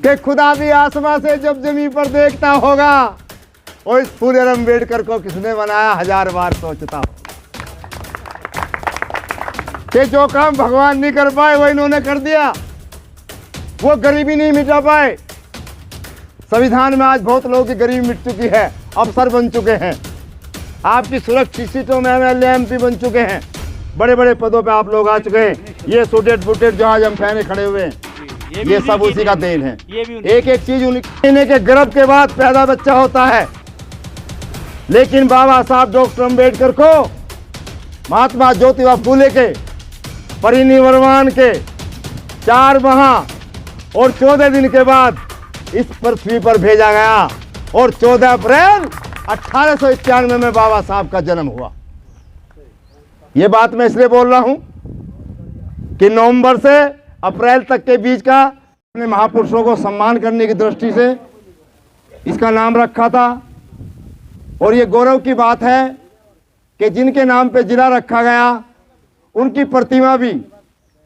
कि खुदा भी आसमां से जब जमीन पर देखता होगा, और इस फूले अम्बेडकर को किसने बनाया 1000 बार सोचता हो कि जो काम भगवान नहीं कर पाए वो इन्होंने कर दिया। वो गरीबी नहीं मिटा पाए। संविधान में आज बहुत लोगों की गरीबी मिट चुकी है, अफसर बन चुके हैं, आपकी सुरक्षित सीटों में MLA MP बन चुके हैं, बड़े बड़े पदों पे आप लोग आ चुके हैं। ये सूटेड बूटेड जो आज हम पहने खड़े हुए हैं, ये सब उसी का देन है। एक एक चीज उन्हीं के गर्भ के बाद पैदा बच्चा होता है, लेकिन बाबा साहब डॉक्टर अम्बेडकर को महात्मा ज्योतिबा फूले के परिनिर्वाण के 4 माह और 14 दिन के बाद इस पृथ्वी पर भेजा गया, और 14 अप्रैल 1891 में बाबा साहब का जन्म हुआ। ये बात मैं इसलिए बोल रहा हूं कि नवंबर से अप्रैल तक के बीच का अपने महापुरुषों को सम्मान करने की दृष्टि से इसका नाम रखा था। और ये गौरव की बात है कि जिनके नाम पे जिला रखा गया, उनकी प्रतिमा भी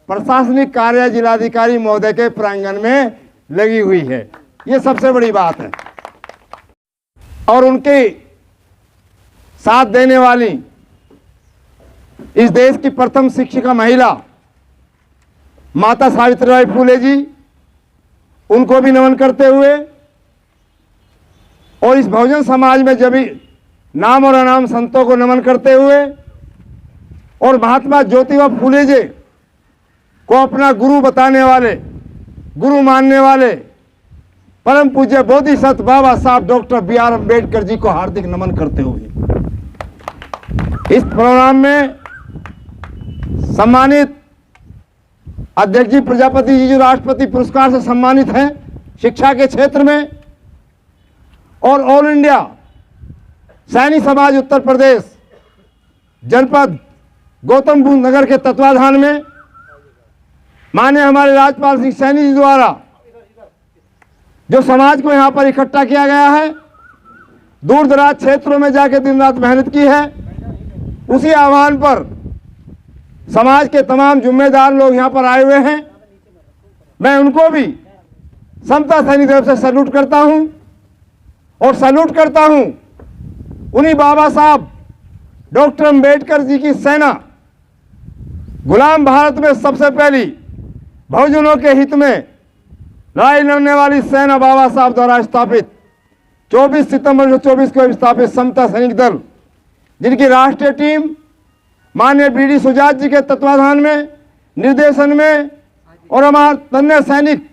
प्रशासनिक कार्य जिलाधिकारी महोदय के प्रांगण में लगी हुई है। ये सबसे बड़ी बात है। और उनके साथ देने वाली इस देश की प्रथम शिक्षिका महिला माता सावित्रीबाई फूले जी, उनको भी नमन करते हुए, और इस बहुजन समाज में जब नाम और अनाम संतों को नमन करते हुए, और महात्मा ज्योतिबा फूले जी को अपना गुरु बताने वाले, गुरु मानने वाले परम पूज्य बोधिसत्व बाबा साहब डॉक्टर BR अम्बेडकर जी को हार्दिक नमन करते हुए इस प्रोग्राम में सम्मानित अध्यक्ष जी प्रजापति जी जो राष्ट्रपति पुरस्कार से सम्मानित हैं शिक्षा के क्षेत्र में, और ऑल इंडिया सैनी समाज उत्तर प्रदेश जनपद गौतम बुद्ध नगर के तत्वाधान में माननीय हमारे राजपाल सिंह सैनी जी द्वारा जो समाज को यहाँ पर इकट्ठा किया गया है, दूर दराज क्षेत्रों में जाके दिन रात मेहनत की है, उसी आह्वान पर समाज के तमाम जिम्मेदार लोग यहाँ पर आए हुए हैं। मैं उनको भी समता सैनिक तरफ से सैल्यूट करता हूँ, और सैल्यूट करता हूँ उन्हीं बाबा साहब डॉक्टर अम्बेडकर जी की सेना, गुलाम भारत में सबसे पहली बहुजनों के हित में लड़ाई लड़ने वाली सेना बाबा साहब द्वारा स्थापित 24 सितंबर 1924 को स्थापित समता सैनिक दल, जिनकी राष्ट्रीय टीम माननीय BD सुजात जी के तत्वाधान में, निर्देशन में, और हमारे तन्य सैनिक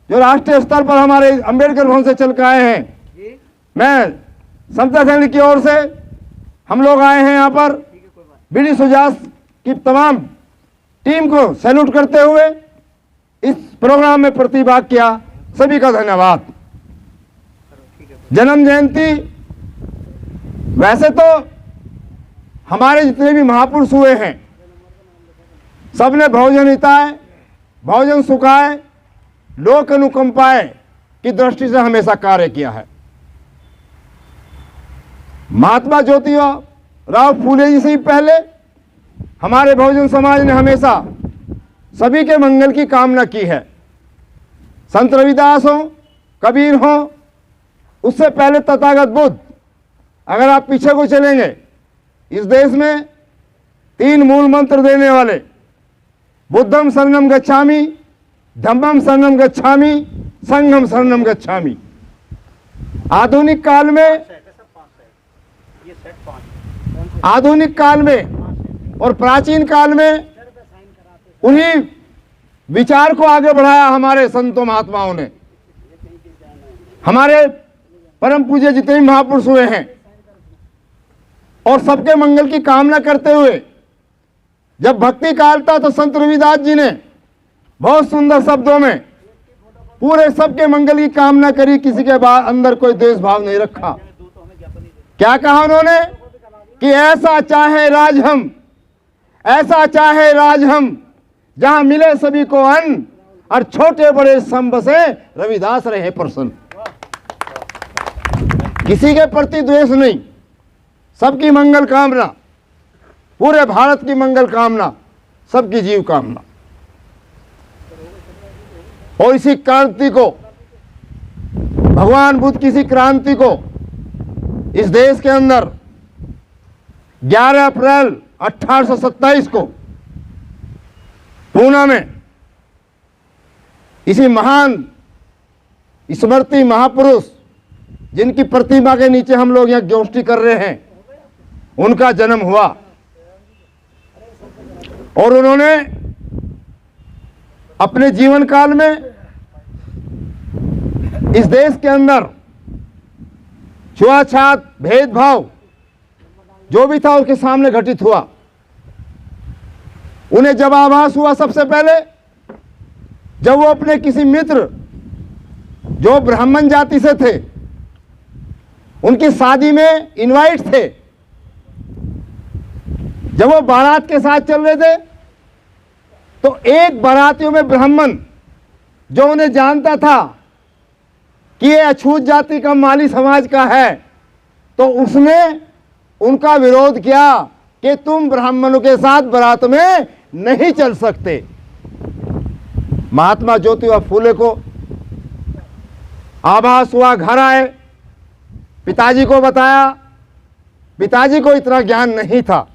जो राष्ट्रीय स्तर पर हमारे अम्बेडकर भवन से चल कर आए हैं, मैं समता सैनिक की ओर से हम लोग आए हैं यहाँ पर BD सुजात की तमाम टीम को सैल्यूट करते हुए इस प्रोग्राम में प्रतिभाग किया। सभी का धन्यवाद। जन्म जयंती, वैसे तो हमारे जितने भी महापुरुष हुए हैं सबने बहुजन हिताय, बहुजन सुखाय, लोक अनुकंपाय की दृष्टि से हमेशा कार्य किया है। महात्मा ज्योतिबा राव फूले जी से ही पहले हमारे बहुजन समाज ने हमेशा सभी के मंगल की कामना की है। संत रविदास हो, कबीर हो, उससे पहले तथागत बुद्ध, अगर आप पीछे को चलेंगे, इस देश में 3 मूल मंत्र देने वाले, बुद्धम शरणम गच्छामि, धम्मम शरणम गच्छामि, संघम शरणम गच्छामि। आधुनिक काल में और प्राचीन काल में उन्हीं विचार को आगे बढ़ाया हमारे संतों महात्माओं ने। हमारे परम पूज्य जितने भी महापुरुष हुए हैं, और सबके मंगल की कामना करते हुए जब भक्ति काल था तो संत रविदास जी ने बहुत सुंदर शब्दों में पूरे सबके मंगल की कामना करी, किसी के अंदर कोई द्वेष भाव नहीं रखा। क्या कहा उन्होंने कि ऐसा चाहे राज हम, ऐसा चाहे राज हम, जहां मिले सभी को अन्न और छोटे बड़े सम बसे, रविदास रहे प्रसन्न। किसी के प्रति द्वेष नहीं, सबकी मंगल कामना, पूरे भारत की मंगल कामना, सबकी जीव कामना। और इसी क्रांति को, भगवान बुद्ध की इसी क्रांति को इस देश के अंदर 11 अप्रैल 1827 को पूना में इसी महान स्मृति महापुरुष जिनकी प्रतिमा के नीचे हम लोग यहां गोष्ठी कर रहे हैं, उनका जन्म हुआ। और उन्होंने अपने जीवन काल में इस देश के अंदर छुआछात, भेदभाव जो भी था उसके सामने घटित हुआ। उन्हें जब आभास हुआ, सबसे पहले जब वो अपने किसी मित्र जो ब्राह्मण जाति से थे, उनकी शादी में इनवाइट थे, जब वो बारात के साथ चल रहे थे तो एक बारातियों में ब्राह्मण जो उन्हें जानता था कि ये अछूत जाति का माली समाज का है, तो उसने उनका विरोध किया कि तुम ब्राह्मणों के साथ बारात में नहीं चल सकते। महात्मा ज्योतिबा फूले को आभास हुआ, घर आए, पिताजी को बताया। पिताजी को इतना ज्ञान नहीं था,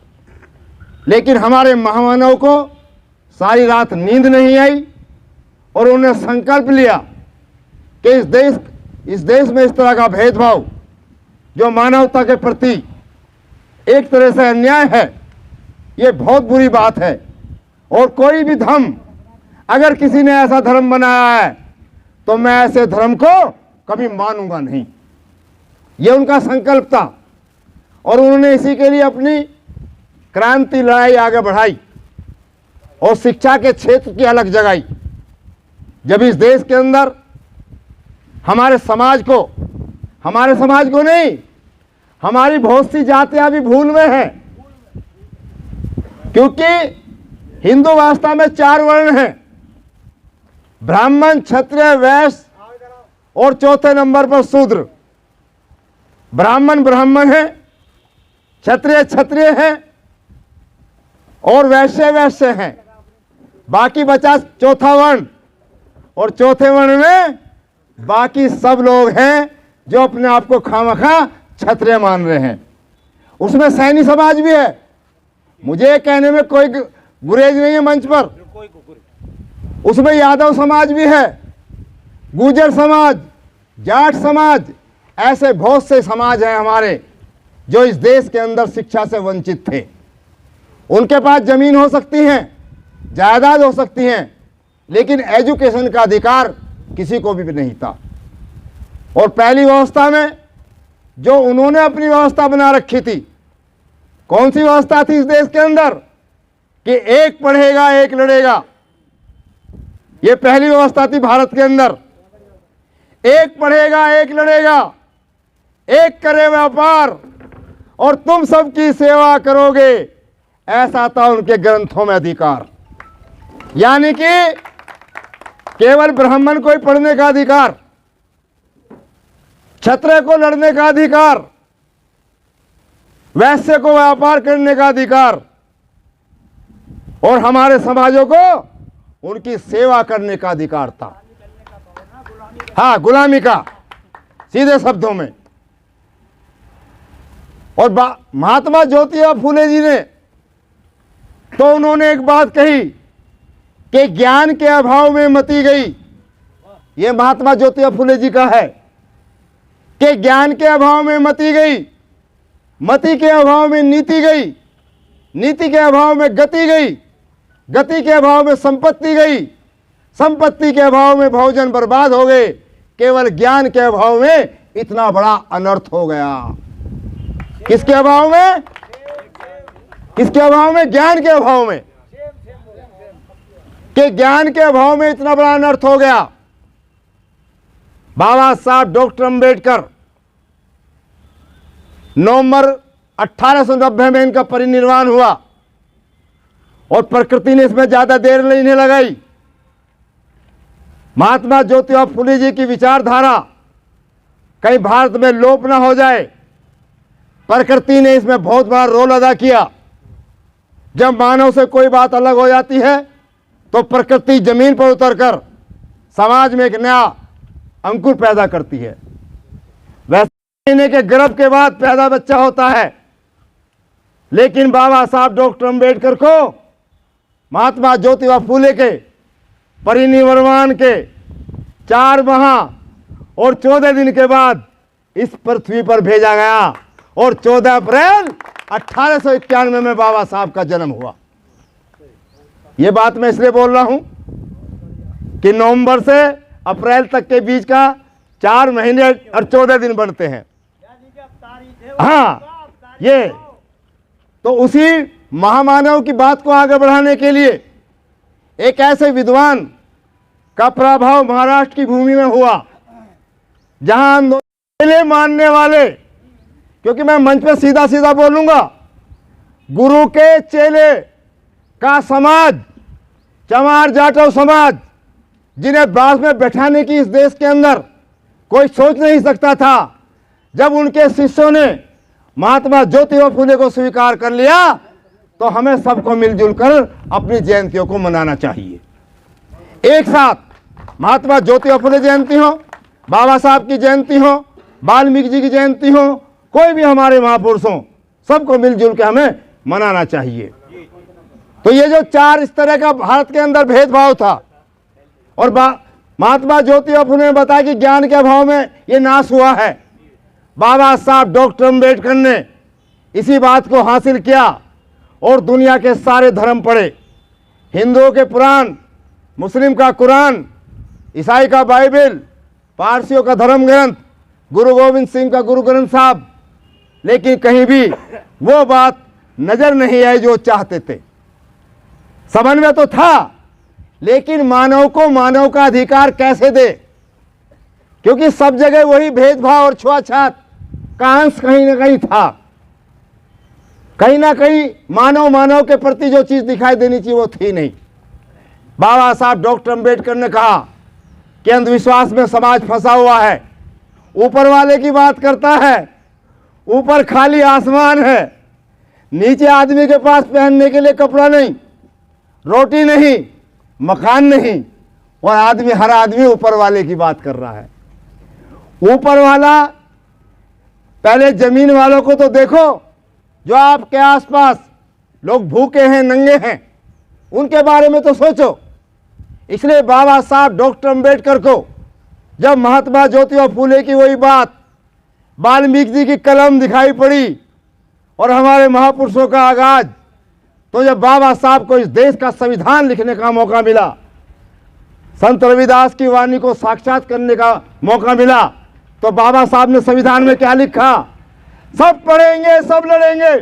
लेकिन हमारे महामानव को सारी रात नींद नहीं आई और उन्होंने संकल्प लिया कि इस देश में इस तरह का भेदभाव जो मानवता के प्रति एक तरह से अन्याय है, ये बहुत बुरी बात है। और कोई भी धर्म, अगर किसी ने ऐसा धर्म बनाया है तो मैं ऐसे धर्म को कभी मानूंगा नहीं। ये उनका संकल्प था और उन्होंने इसी के लिए अपनी क्रांति लड़ाई आगे बढ़ाई और शिक्षा के क्षेत्र की अलग जगाई। जब इस देश के अंदर हमारे समाज को नहीं, हमारी बहुत सी जातियां भी भूल में हैं, क्योंकि हिंदू व्यवस्था में 4 वर्ण हैं, ब्राह्मण, क्षत्रिय, वैश्य और चौथे नंबर पर शूद्र। ब्राह्मण ब्राह्मण है, क्षत्रिय क्षत्रिय है और वैश्य वैश्य हैं। बाकी बचा चौथा वर्ण, और चौथे वर्ण में बाकी सब लोग हैं जो अपने आप को खामखा क्षत्रिय मान रहे हैं। उसमें सैनी समाज भी है, मुझे कहने में कोई गुरेज नहीं है मंच पर। उसमें यादव समाज भी है, गुर्जर समाज, जाट समाज, ऐसे बहुत से समाज हैं हमारे जो इस देश के अंदर शिक्षा से वंचित थे। उनके पास जमीन हो सकती है, जायदाद हो सकती हैं, लेकिन एजुकेशन का अधिकार किसी को भी नहीं था। और पहली व्यवस्था में जो उन्होंने अपनी व्यवस्था बना रखी थी, कौन सी व्यवस्था थी इस देश के अंदर कि एक पढ़ेगा एक लड़ेगा। ये पहली व्यवस्था थी भारत के अंदर। एक पढ़ेगा एक लड़ेगा, एक करे व्यापार और तुम सबकी सेवा करोगे, ऐसा था उनके ग्रंथों में अधिकार। यानी कि केवल ब्राह्मण को ही पढ़ने का अधिकार, क्षत्रिय को लड़ने का अधिकार, वैश्य को व्यापार करने का अधिकार और हमारे समाजों को उनकी सेवा करने का अधिकार था। हाँ, गुलामी का, सीधे शब्दों में। और महात्मा ज्योतिबा फूले जी ने तो उन्होंने एक बात कही कि ज्ञान के अभाव में मती गई। यह महात्मा ज्योतिबा फूले जी का है कि ज्ञान के अभाव में मती गई, मति के अभाव में नीति गई, नीति के अभाव में गति गई, गति के अभाव में संपत्ति गई, संपत्ति के अभाव में बहुजन बर्बाद हो गए। केवल ज्ञान के अभाव में इतना बड़ा अनर्थ हो गया। किसके अभाव में? किसके अभाव में? ज्ञान के अभाव में। कि ज्ञान के अभाव में इतना बड़ा अनर्थ हो गया। बाबा साहब डॉक्टर अंबेडकर नवंबर 1890 में इनका परिनिर्वाण हुआ और प्रकृति ने इसमें ज्यादा देर नहीं लगाई। महात्मा ज्योतिबा फूले जी की विचारधारा कहीं भारत में लोप ना हो जाए, प्रकृति ने इसमें बहुत बड़ा रोल अदा किया। जब मानव से कोई बात अलग हो जाती है तो प्रकृति जमीन पर उतरकर समाज में एक नया अंकुर पैदा करती है। वैसे महीने के गर्भ के बाद पैदा बच्चा होता है, लेकिन बाबा साहब डॉक्टर अंबेडकर को महात्मा ज्योतिबा फूले के परिनिर्वाण के 4 माह और 14 दिन के बाद इस पृथ्वी पर भेजा गया और 14 अप्रैल 1891 में बाबा साहब का जन्म हुआ। यह बात मैं इसलिए बोल रहा हूं कि नवंबर से अप्रैल तक के बीच का 4 महीने और 14 दिन बनते हैं। हाँ, ये तो उसी महामानव की बात को आगे बढ़ाने के लिए एक ऐसे विद्वान का प्रभाव महाराष्ट्र की भूमि में हुआ, जहां चेले मानने वाले, क्योंकि मैं मंच पे सीधा सीधा बोलूंगा, गुरु के चेले का समाज, चमार जाटव समाज, जिन्हें बास में बैठाने की इस देश के अंदर कोई सोच नहीं सकता था, जब उनके शिष्यों ने महात्मा ज्योतिबा फूले को स्वीकार कर लिया, तो हमें सबको मिलजुल कर अपनी जयंतियों को मनाना चाहिए। एक साथ महात्मा ज्योतिबा फूले जयंती हो, बाबा साहब की जयंती हो, वाल्मीकि जी की जयंती हो, कोई भी हमारे महापुरुषों, सबको मिलजुल के हमें मनाना चाहिए। तो ये जो 4 इस तरह का भारत के अंदर भेदभाव था, और महात्मा ज्योतिबा फूले ने बताया कि ज्ञान के अभाव में ये नाश हुआ है। बाबा साहब डॉक्टर अंबेडकर ने इसी बात को हासिल किया और दुनिया के सारे धर्म पढ़े। हिंदुओं के पुराण, मुस्लिम का कुरान, ईसाई का बाइबल, पारसियों का धर्म ग्रंथ, गुरु गोविंद सिंह का गुरु ग्रंथ साहब, लेकिन कहीं भी वो बात नजर नहीं आई जो चाहते थे। समन्वय तो था, लेकिन मानव को मानव का अधिकार कैसे दे, क्योंकि सब जगह वही भेदभाव और छुआछात का अंश कहीं ना कहीं था। कहीं ना कहीं मानव के प्रति जो चीज दिखाई देनी चाहिए वो थी नहीं। बाबा साहब डॉक्टर अंबेडकर ने कहा कि अंधविश्वास में समाज फंसा हुआ है, ऊपर वाले की बात करता है, ऊपर खाली आसमान है, नीचे आदमी के पास पहनने के लिए कपड़ा नहीं, रोटी नहीं, मकान नहीं, और हर आदमी ऊपर वाले की बात कर रहा है। ऊपर वाला, पहले जमीन वालों को तो देखो, जो आपके आसपास लोग भूखे हैं, नंगे हैं, उनके बारे में तो सोचो। इसलिए बाबा साहब डॉक्टर अंबेडकर को जब महात्मा ज्योतिबा फूले की वही बात, वाल्मीकि जी की कलम दिखाई पड़ी और हमारे महापुरुषों का आगाज, तो जब बाबा साहब को इस देश का संविधान लिखने का मौका मिला, संत रविदास की वाणी को साक्षात करने का मौका मिला, तो बाबा साहब ने संविधान में क्या लिखा? सब पढ़ेंगे, सब लड़ेंगे,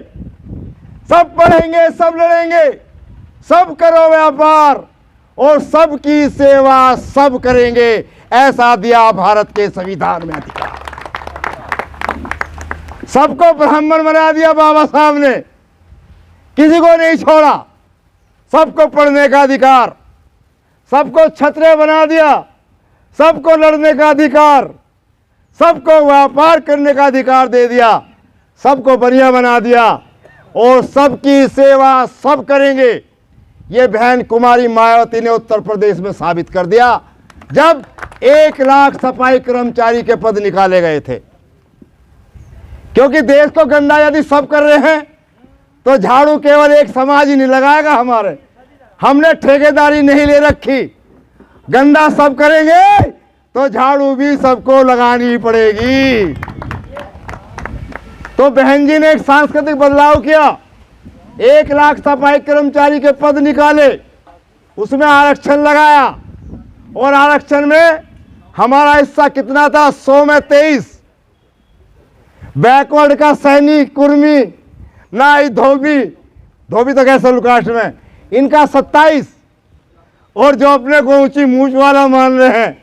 सब पढ़ेंगे, सब लड़ेंगे, सब करो व्यापार और सबकी सेवा सब करेंगे, ऐसा दिया भारत के संविधान में अधिकार। सबको ब्राह्मण बना दिया बाबा साहब ने, किसी को नहीं छोड़ा, सबको पढ़ने का अधिकार, सबको क्षत्रिय बना दिया, सबको लड़ने का अधिकार, सबको व्यापार करने का अधिकार दे दिया, सबको बढ़िया बना दिया और सबकी सेवा सब करेंगे। ये बहन कुमारी मायावती ने उत्तर प्रदेश में साबित कर दिया, जब 1 लाख सफाई कर्मचारी के पद निकाले गए थे। क्योंकि देश को गंदा यदि सब कर रहे हैं, तो झाड़ू केवल एक समाज ही नहीं लगाएगा हमारे। हमने ठेकेदारी नहीं ले रखी, गंदा सब करेंगे तो झाड़ू भी सबको लगानी पड़ेगी। तो बहन जी ने एक सांस्कृतिक बदलाव किया, 1 लाख सफाई कर्मचारी के पद निकाले, उसमें आरक्षण लगाया, और आरक्षण में हमारा हिस्सा कितना था? 100 में 23। बैकवर्ड का सैनिक, कुर्मी, नाई, धोबी तो कैसे लुकास्ट में, इनका 27, और जो अपने को ऊंची मूंछ वाला मान रहे हैं,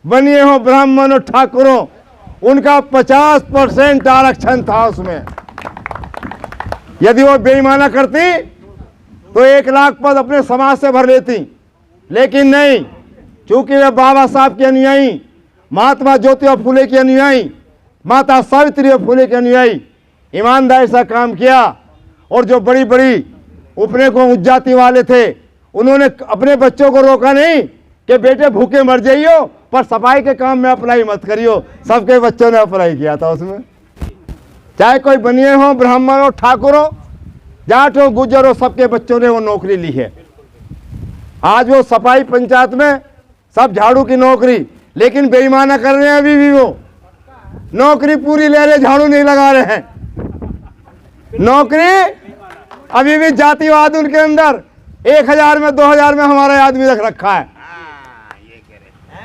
बनिए हो ब्राह्मण और ठाकुरों, उनका 50% आरक्षण था उसमें। यदि वो बेईमाना करती तो 1 लाख पद अपने समाज से भर लेती, लेकिन नहीं, चूंकि वे बाबा साहब के अनुयायी, महात्मा ज्योतिबा फूले के अनुयायी, माता सावित्री फूले के अनुयायी, ईमानदारी से काम किया। और जो बड़ी बड़ी उपने को उच्च जाति वाले थे, उन्होंने अपने बच्चों को रोका नहीं कि बेटे भूखे मर जाइयो पर सफाई के काम में अप्लाई मत करियो। सबके बच्चों ने अप्लाई किया था उसमें, चाहे कोई बनिए हो, ब्राह्मण हो, ठाकुर हो, जाट हो, गुजर हो, सबके बच्चों ने वो नौकरी ली है। आज वो सफाई पंचायत में सब झाड़ू की नौकरी, लेकिन बेईमाना कर रहे हैं अभी भी। वो नौकरी पूरी ले रहे, झाड़ू नहीं लगा रहे हैं। नौकरी अभी भी जातिवाद उनके अंदर 1000 में 2000 में हमारा आदमी रख रखा है।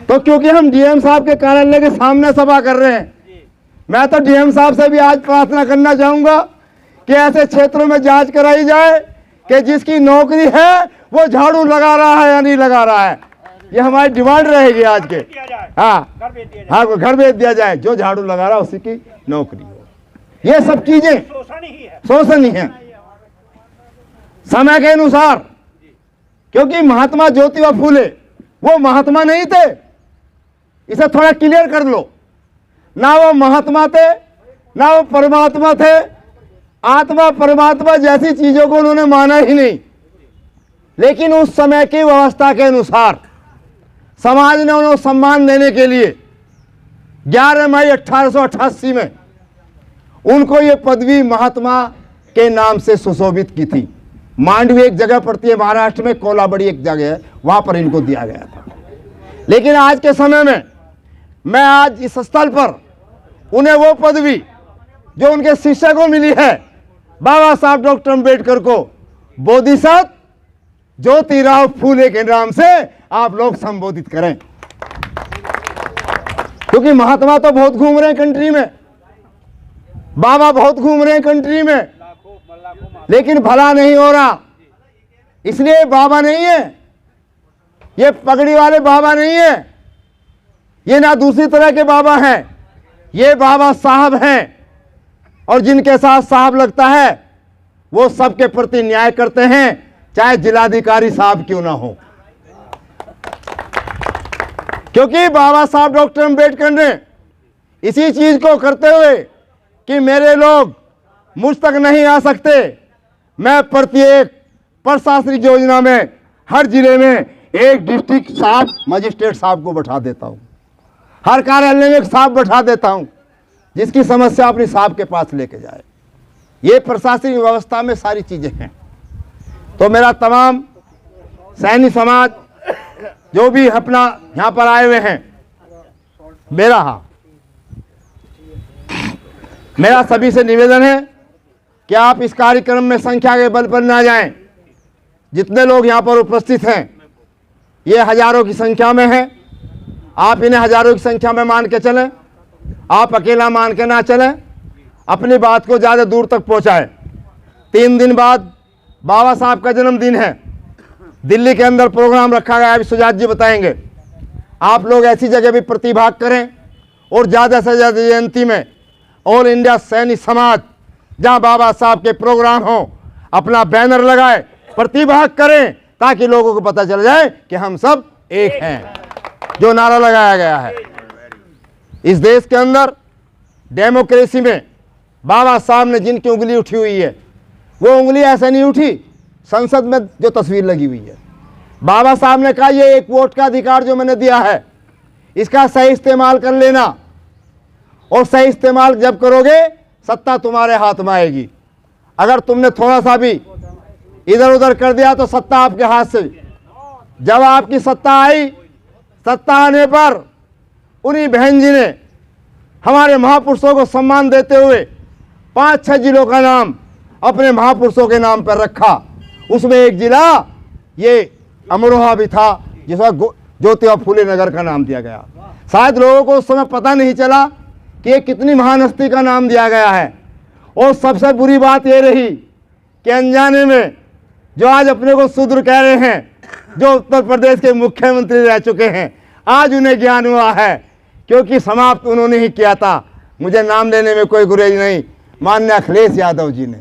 तो क्योंकि हम डीएम साहब के कार्यालय के सामने सभा कर रहे हैं, मैं तो डीएम साहब से भी आज प्रार्थना करना चाहूंगा कि ऐसे क्षेत्रों में जांच कराई जाए कि जिसकी नौकरी है वो झाड़ू लगा रहा है या नहीं लगा रहा है। ये हमारी डिमांड रहेगी आज के। हाँ हाँ, घर भेज दिया जाए, जो झाड़ू लगा रहा है उसी की नौकरी हो। ये सब चीजें शोषण ही है समय के अनुसार। क्योंकि महात्मा ज्योतिबा फूले वो महात्मा नहीं थे, इसे थोड़ा क्लियर कर लो। ना वो महात्मा थे, ना वो परमात्मा थे। आत्मा परमात्मा जैसी चीजों को उन्होंने माना ही नहीं। लेकिन उस समय की व्यवस्था के अनुसार समाज ने उन्हें सम्मान देने के लिए 11 मई 1888 में उनको ये पदवी महात्मा के नाम से सुशोभित की थी। मांडवी एक जगह पड़ती है महाराष्ट्र में, कोलाबड़ी एक जगह है, वहां पर इनको दिया गया था। लेकिन आज के समय में मैं आज इस स्थल पर उन्हें वो पदवी जो उनके शिष्य को मिली है, बाबा साहब डॉक्टर अम्बेडकर को बोधिसत्व ज्योतिराव फूले के नाम से आप लोग संबोधित करें। क्योंकि महात्मा तो बहुत घूम रहे हैं कंट्री में, बाबा बहुत घूम रहे हैं कंट्री में, लेकिन भला नहीं हो रहा। इसलिए बाबा नहीं है, ये पगड़ी वाले बाबा नहीं है, ये ना दूसरी तरह के बाबा हैं, ये बाबा साहब हैं। और जिनके साथ साहब लगता है वो सबके प्रति न्याय करते हैं, चाहे जिलाधिकारी साहब क्यों ना हो। क्योंकि बाबा साहब डॉक्टर अम्बेडकर ने इसी चीज को करते हुए कि मेरे लोग मुझ तक नहीं आ सकते, मैं प्रत्येक प्रशासनिक योजना में हर जिले में एक डिस्ट्रिक्ट साहब मजिस्ट्रेट साहब को बैठा देता हूं, हर कार्यालय में एक साहब बैठा देता हूं, जिसकी समस्या अपनी साहब के पास लेके जाए। ये प्रशासनिक व्यवस्था में सारी चीजें हैं। तो मेरा तमाम सैनी समाज जो भी अपना यहां पर आए हुए हैं, मेरा सभी से निवेदन है कि आप इस कार्यक्रम में संख्या के बल पर ना जाएं। जितने लोग यहां पर उपस्थित हैं ये हजारों की संख्या में हैं। आप इन्हें हजारों की संख्या में मान के चलें, आप अकेला मान के ना चलें, अपनी बात को ज़्यादा दूर तक पहुंचाएं। 3 दिन बाद बाबा साहब का जन्मदिन है, दिल्ली के अंदर प्रोग्राम रखा गया है, अभी सुजात जी बताएंगे। आप लोग ऐसी जगह भी प्रतिभाग करें और ज़्यादा से ज़्यादा जयंती में ऑल इंडिया सैनिक समाज जहां बाबा साहब के प्रोग्राम हो अपना बैनर लगाए, प्रतिभाग करें, ताकि लोगों को पता चल जाए कि हम सब एक हैं, जो नारा लगाया गया है। इस देश के अंदर डेमोक्रेसी में बाबा साहब ने जिनकी उंगली उठी हुई है, वो उंगली ऐसे नहीं उठी, संसद में जो तस्वीर लगी हुई है। बाबा साहब ने कहा ये एक वोट का अधिकार जो मैंने दिया है, इसका सही इस्तेमाल कर लेना, और सही इस्तेमाल जब करोगे सत्ता तुम्हारे हाथ में आएगी। अगर तुमने थोड़ा सा भी इधर उधर कर दिया तो सत्ता आपके हाथ से। जब आपकी सत्ता आई, सत्ता आने पर उन्हीं बहन जी ने हमारे महापुरुषों को सम्मान देते हुए 5-6 जिलों का नाम अपने महापुरुषों के नाम पर रखा। उसमें एक जिला ये अमरोहा भी था, जिसका ज्योतिबा फूले नगर का नाम दिया गया। शायद लोगों को उस समय पता नहीं चला कि ये कितनी महान हस्ती का नाम दिया गया है। और सबसे बुरी बात ये रही कि अनजाने में जो आज अपने को शूद्र कह रहे हैं, जो उत्तर प्रदेश के मुख्यमंत्री रह चुके हैं, आज उन्हें ज्ञान हुआ है, क्योंकि समाप्त उन्होंने ही किया था। मुझे नाम लेने में कोई गुरेज नहीं, माननीय अखिलेश यादव जी ने।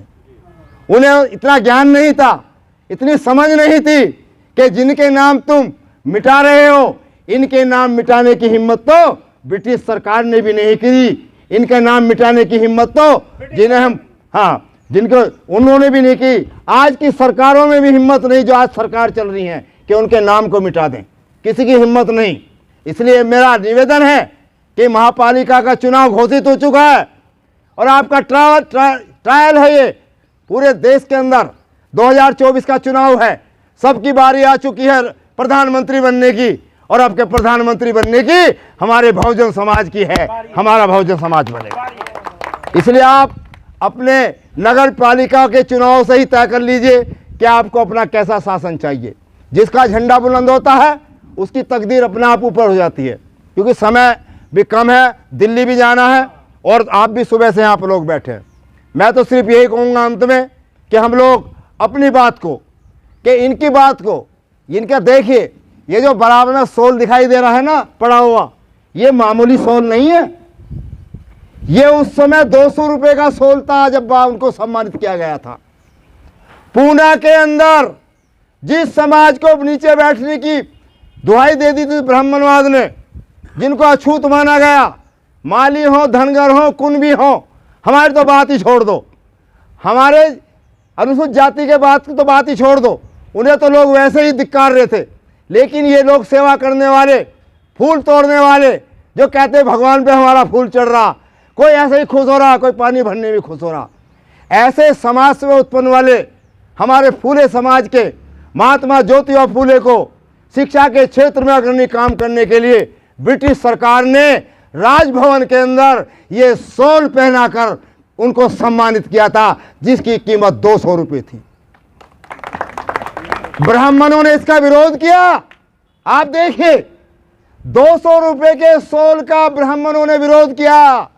उन्हें इतना ज्ञान नहीं था, इतनी समझ नहीं थी कि जिनके नाम तुम मिटा रहे हो, इनके नाम मिटाने की हिम्मत तो ब्रिटिश सरकार ने भी नहीं की। इनके नाम मिटाने की हिम्मत तो जिन्हें हम जिनको उन्होंने भी नहीं की। आज की सरकारों में भी हिम्मत नहीं जो आज सरकार चल रही है कि उनके नाम को मिटा दें। किसी की हिम्मत नहीं। इसलिए मेरा निवेदन है कि महापालिका का चुनाव घोषित हो चुका है और आपका ट्रायल है ये पूरे देश के अंदर। 2024 का चुनाव है, सबकी बारी आ चुकी है प्रधानमंत्री बनने की, और आपके प्रधानमंत्री बनने की हमारे बहुजन समाज की है, हमारा बहुजन समाज बनेगा। इसलिए आप अपने नगर पालिका के चुनाव से ही तय कर लीजिए कि आपको अपना कैसा शासन चाहिए। जिसका झंडा बुलंद होता है उसकी तकदीर अपने आप ऊपर हो जाती है, क्योंकि समय भी कम है, दिल्ली भी जाना है और आप भी सुबह से यहाँ पर लोग बैठे हैं। मैं तो सिर्फ यही कहूँगा अंत में कि हम लोग अपनी बात को, कि इनकी बात को, इनका देखिए ये जो बराबर में सोल दिखाई दे रहा है ना पड़ा हुआ, ये मामूली सोल नहीं है। ये उस समय 200 रुपये का सोल था जब उनको सम्मानित किया गया था। पूना के अंदर जिस समाज को नीचे बैठने की दुहाई दे दी थी ब्राह्मणवाद ने, जिनको अछूत माना गया, माली हो, धनगर हो, कुनबी हो, हमारी तो बात ही छोड़ दो, हमारे अनुसूचित जाति के बात की तो बात ही छोड़ दो, उन्हें तो लोग वैसे ही धिक्कार रहे थे। लेकिन ये लोग सेवा करने वाले, फूल तोड़ने वाले, जो कहते भगवान पे हमारा फूल चढ़ रहा, कोई ऐसे ही खुश हो रहा, कोई पानी भरने में खुश हो रहा, ऐसे समाज से उत्पन्न वाले हमारे फूले समाज के महात्मा ज्योतिबा फूले को शिक्षा के क्षेत्र में अग्रणी काम करने के लिए ब्रिटिश सरकार ने राजभवन के अंदर ये सोल पहनाकर उनको सम्मानित किया था, जिसकी कीमत 200 रुपये थी। ब्राह्मणों ने इसका विरोध किया। आप देखिए 200 रुपये के सोल का ब्राह्मणों ने विरोध किया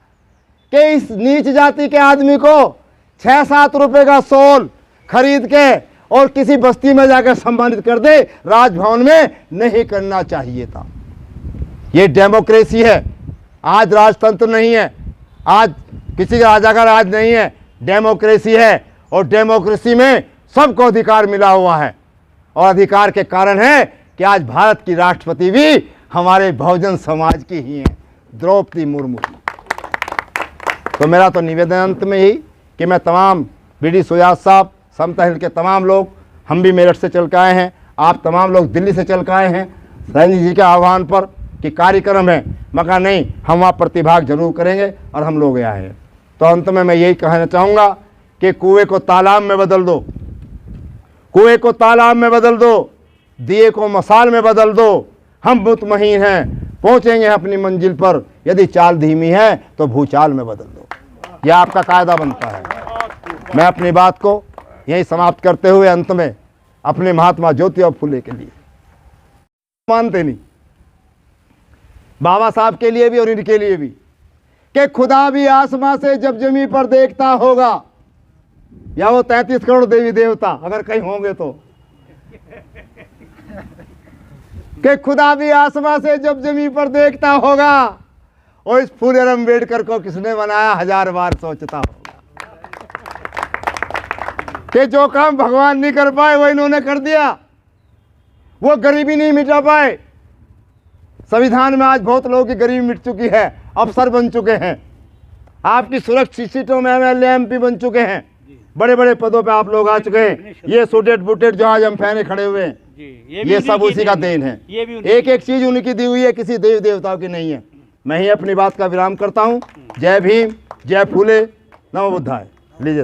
कि इस नीच जाति के आदमी को 6-7 रुपये का सोल खरीद के और किसी बस्ती में जाकर सम्मानित कर दे, राजभवन में नहीं करना चाहिए था। ये डेमोक्रेसी है, आज राजतंत्र नहीं है, आज किसी का राजा का राज नहीं है, डेमोक्रेसी है। और डेमोक्रेसी में सबको अधिकार मिला हुआ है, और अधिकार के कारण है कि आज भारत की राष्ट्रपति भी हमारे बहुजन समाज की ही हैं, द्रौपदी मुर्मू। तो मेरा तो निवेदन अंत में ही कि मैं तमाम बीडी सुजात साहब, समता हिल के तमाम लोग, हम भी मेरठ से चल के आए हैं, आप तमाम लोग दिल्ली से चल के आए हैं, सैनी जी के आह्वान पर कि कार्यक्रम है, मैं कहा नहीं, हम वहाँ प्रतिभाग जरूर करेंगे और हम लोग आए हैं। तो अंत में मैं यही कहना चाहूँगा कि कुएं को तालाब में बदल दो, कुएं को तालाब में बदल दो, दिए को मसाल में बदल दो। हम मुतमहीन हैं, पहुँचेंगे अपनी मंजिल पर, यदि चाल धीमी है तो भूचाल में बदल दो। यह आपका कायदा बनता है। मैं अपनी बात को यही समाप्त करते हुए अंत में अपने महात्मा ज्योतिबा फूले के लिए मानते नहीं, बाबा साहब के लिए भी और इनके लिए भी, कि खुदा भी आसमां से जब जमीन पर देखता होगा, या वो 33 करोड़ देवी देवता अगर कहीं होंगे तो, कि खुदा भी आसमां से जब जमीन पर देखता होगा, और इस फूले अम्बेडकर को किसने बनाया 1000 बार सोचता होगा। कि जो काम भगवान नहीं कर पाए वो इन्होंने कर दिया, वो गरीबी नहीं मिटा पाए। संविधान में आज बहुत लोगों की गरीबी मिट चुकी है, अफसर बन चुके हैं, आपकी सुरक्षित सीटों में MLA MP बन चुके हैं, बड़े बड़े पदों पे आप लोग आ चुके हैं। ये सूटेड बूटेड जो आज हम पहने खड़े हुए हैं, ये सब उसी का देन है। एक एक चीज उनकी दी हुई है, किसी देवी देवताओं की नहीं है। मैं ही अपनी बात का विराम करता हूँ। जय भीम, जय फूले, नमो बुद्धाय। लीजिए।